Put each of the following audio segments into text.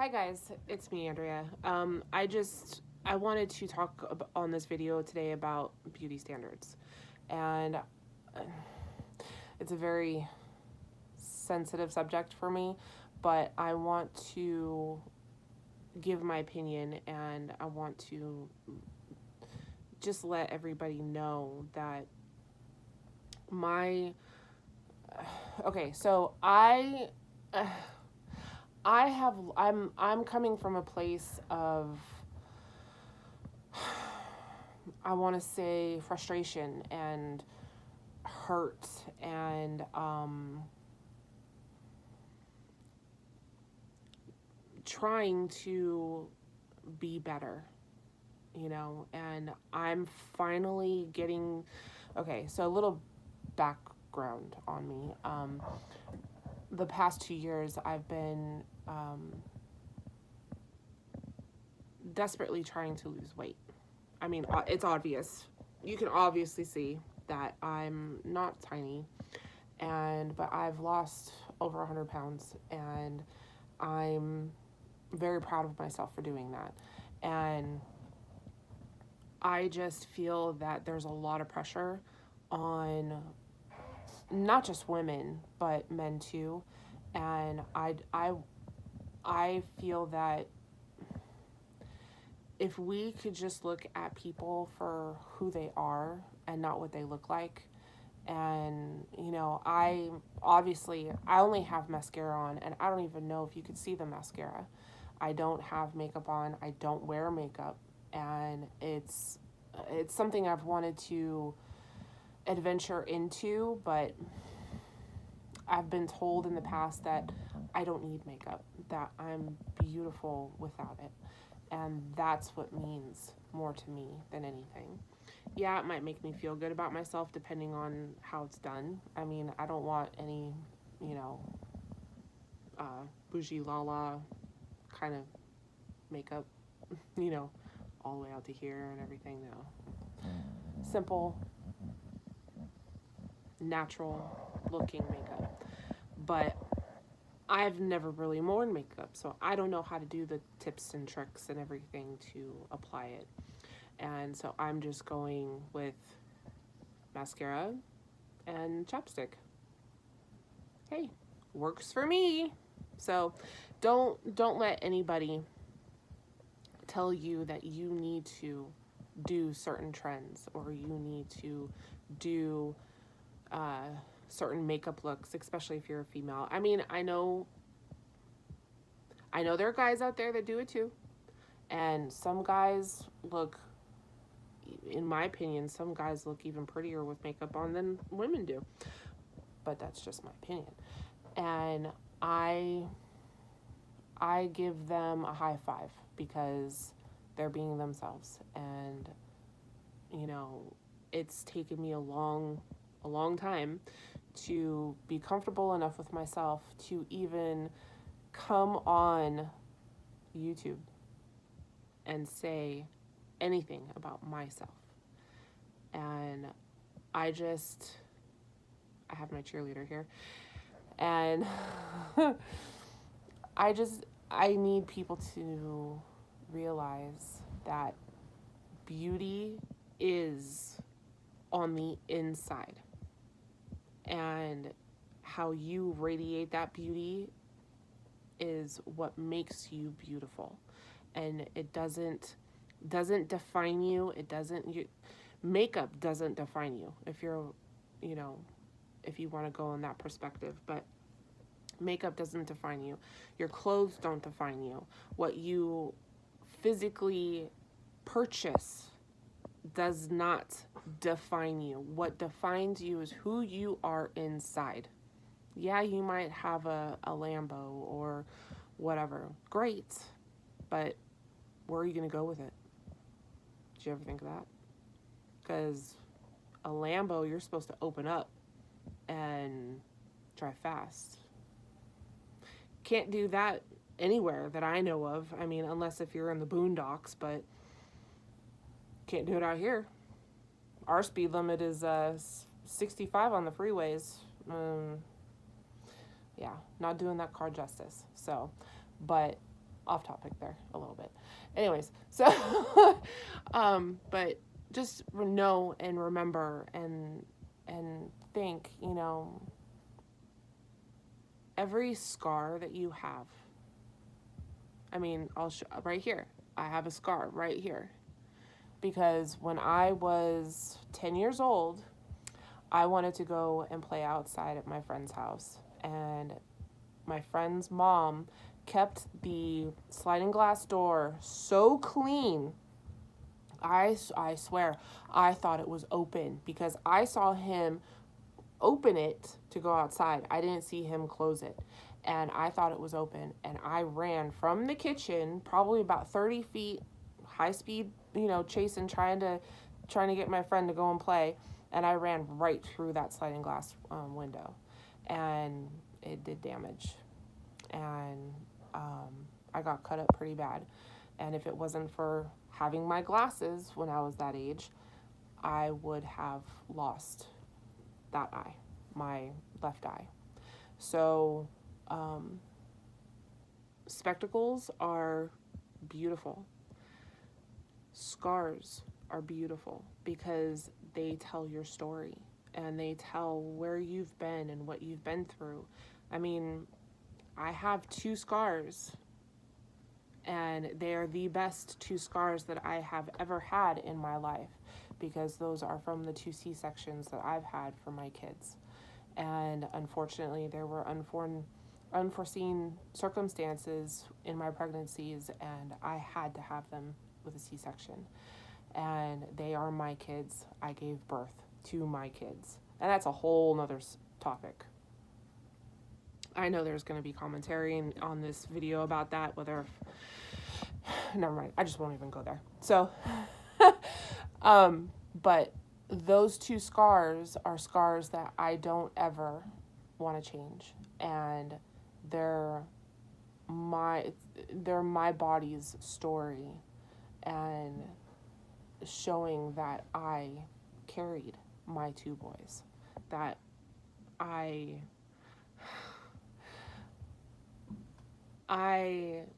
Hi guys, it's me, Andrea. I wanted to talk on this video today about beauty standards, and it's a very sensitive subject for me, but I want to give my opinion, and I want to just let everybody know that my okay. So I'm coming from a place of, I want to say, frustration and hurt and trying to be better, and I'm finally getting, okay, so a little background on me. The past 2 years, I've been desperately trying to lose weight. I mean, it's obvious. You can obviously see that I'm not tiny, but I've lost over 100 pounds, and I'm very proud of myself for doing that. And I just feel that there's a lot of pressure on not just women, but men too. And I feel that if we could just look at people for who they are and not what they look like. And I only have mascara on, and I don't even know if you could see the mascara. I don't have makeup on. I don't wear makeup, and it's something I've wanted to adventure into, but I've been told in the past that I don't need makeup, that I'm beautiful without it. And that's what means more to me than anything. Yeah, it might make me feel good about myself depending on how it's done. I mean, I don't want any, you know, bougie lala kind of makeup, you know, all the way out to here and everything. No. Simple, natural looking makeup. But I've never really worn makeup, so I don't know how to do the tips and tricks and everything to apply it. And so I'm just going with mascara and chapstick. Hey, works for me. So don't let anybody tell you that you need to do certain trends or you need to do certain makeup looks, especially if you're a female. I mean, I know there are guys out there that do it too, and some guys look, in my opinion, some guys look even prettier with makeup on than women do. But that's just my opinion. And I give them a high five because they're being themselves. And it's taken me a long time to be comfortable enough with myself to even come on YouTube and say anything about myself. And I have my cheerleader here, and I need people to realize that beauty is on the inside, and how you radiate that beauty is what makes you beautiful. And it doesn't define you. Makeup doesn't define you if you're, if you want to go in that perspective. But makeup doesn't define you. Your clothes don't define you. What you physically purchase does not define you. What defines you is who you are inside. Yeah, you might have a Lambo or whatever. Great. But where are you going to go with it? Did you ever think of that? Because a Lambo, you're supposed to open up and drive fast. Can't do that anywhere that I know of. I mean, unless if you're in the boondocks, but can't do it out here. Our speed limit is 65 on the freeways. Yeah, not doing that car justice. So, but off topic there a little bit. Anyways, so, but just know and remember and think, every scar that you have. I mean, right here. I have a scar right here. Because when I was 10 years old, I wanted to go and play outside at my friend's house. And my friend's mom kept the sliding glass door so clean. I swear, I thought it was open because I saw him open it to go outside. I didn't see him close it. And I thought it was open. And I ran from the kitchen, probably about 30 feet, high speed, chasing, trying to get my friend to go and play. And I ran right through that sliding glass window. And it did damage. And I got cut up pretty bad. And if it wasn't for having my glasses when I was that age, I would have lost that eye, my left eye. So spectacles are beautiful. Scars are beautiful because they tell your story and they tell where you've been and what you've been through. I mean, I have 2 scars, and they're the best 2 scars that I have ever had in my life because those are from the 2 C-sections that I've had for my kids. And unfortunately, there were unforeseen circumstances in my pregnancies, and I had to have them with a C-section. And they are my kids. I gave birth to my kids. And that's a whole nother topic. I know there's going to be commentary on this video about that, never mind, I just won't even go there. So, but those 2 scars are scars that I don't ever want to change. And they're my body's story and showing that I carried my 2 boys, that I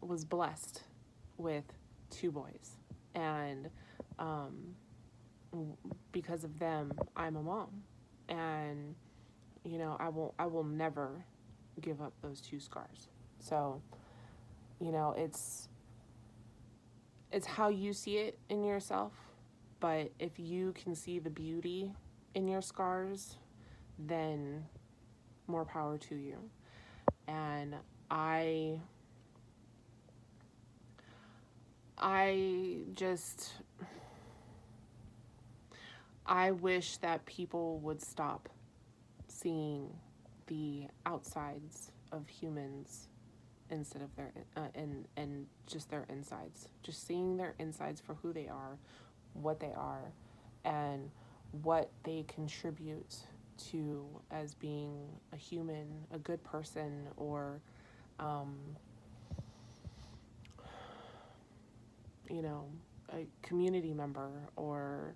was blessed with 2 boys, and because of them, I'm a mom, and I will never give up those 2 scars. So, it's how you see it in yourself, but if you can see the beauty in your scars, then more power to you. And I wish that people would stop seeing the outsides of humans instead of their and just their insides. Just seeing their insides for who they are, what they are, and what they contribute to as being a human, a good person, or a community member, or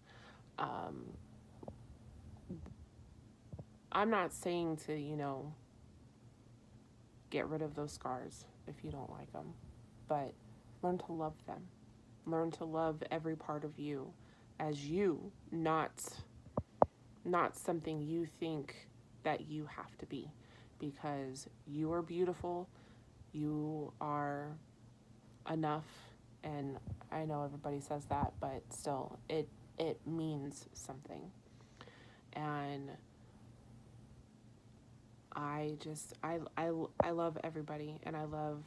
I'm not saying to, get rid of those scars if you don't like them, but learn to love them. Learn to love every part of you as you, not something you think that you have to be, because you are beautiful, you are enough, and I know everybody says that, but still, it means something. And I love everybody, and I love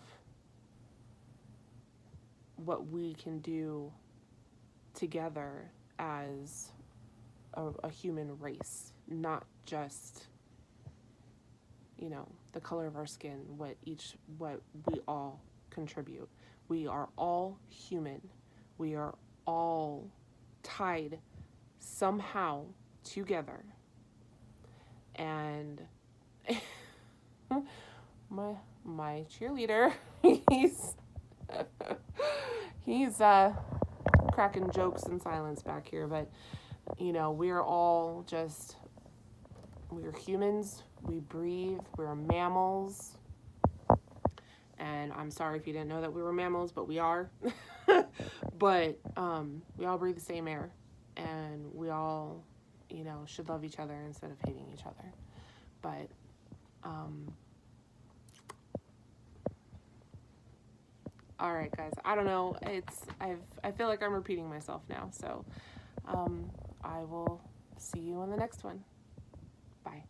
what we can do together as a human race, not just the color of our skin, what we all contribute. We are all human. We are all tied somehow together. And my cheerleader, he's cracking jokes in silence back here, but we're all we're humans, we breathe, we're mammals, And I'm sorry if you didn't know that we were mammals, but we are. But we all breathe the same air, and we all, you know, should love each other instead of hating each other. But all right, guys. I don't know. I feel like I'm repeating myself now. So I will see you on the next one. Bye.